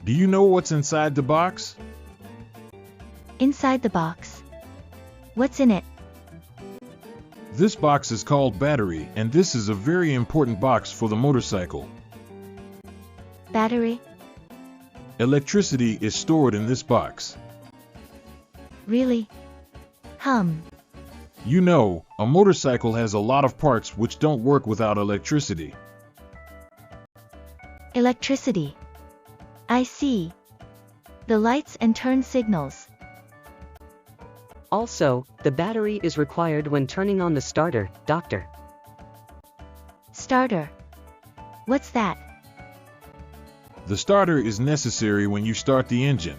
Do you know what's inside the box? Inside the box. What's in it? This box is called battery, and this is a very important box for the motorcycle. Battery? Electricity is stored in this box. Really? You know, a motorcycle has a lot of parts which don't work without electricity. Electricity. I see. The lights and turn signals. Also, the battery is required when turning on the starter, Doctor. Starter. What's that? The starter is necessary when you start the engine.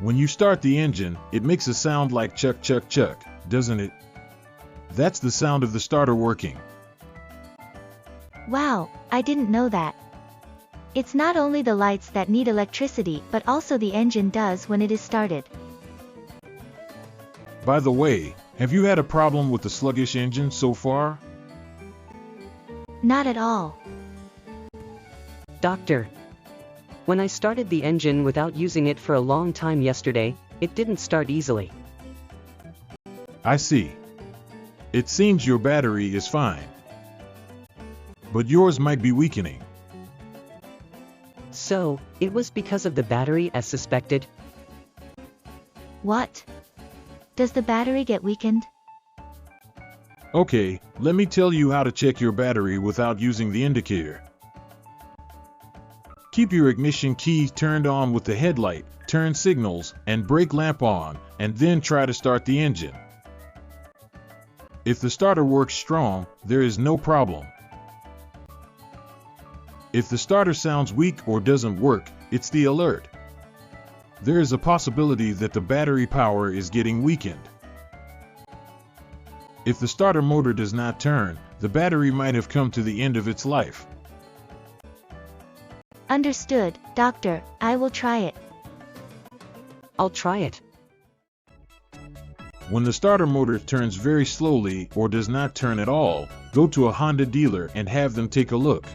When you start the engine, it makes a sound like chuck chuck chuck, doesn't it? That's the sound of the starter working. Wow, I didn't know that. It's not only the lights that need electricity, but also the engine does when it is started. By the way, have you had a problem with the sluggish engine so far? Not at all. Doctor. When I started the engine without using it for a long time yesterday, it didn't start easily. I see. It seems your battery is fine. But yours might be weakening. So, it was because of the battery as suspected? What? Does the battery get weakened? Okay, let me tell you how to check your battery without using the indicator. Keep your ignition key turned on with the headlight, turn signals, and brake lamp on, and then try to start the engine. If the starter works strong, there is no problem. If the starter sounds weak or doesn't work, it's the alert. There is a possibility that the battery power is getting weakened. If the starter motor does not turn, the battery might have come to the end of its life. Understood, Doctor. I will try it. I'll try it. When the starter motor turns very slowly or does not turn at all, go to a Honda dealer and have them take a look.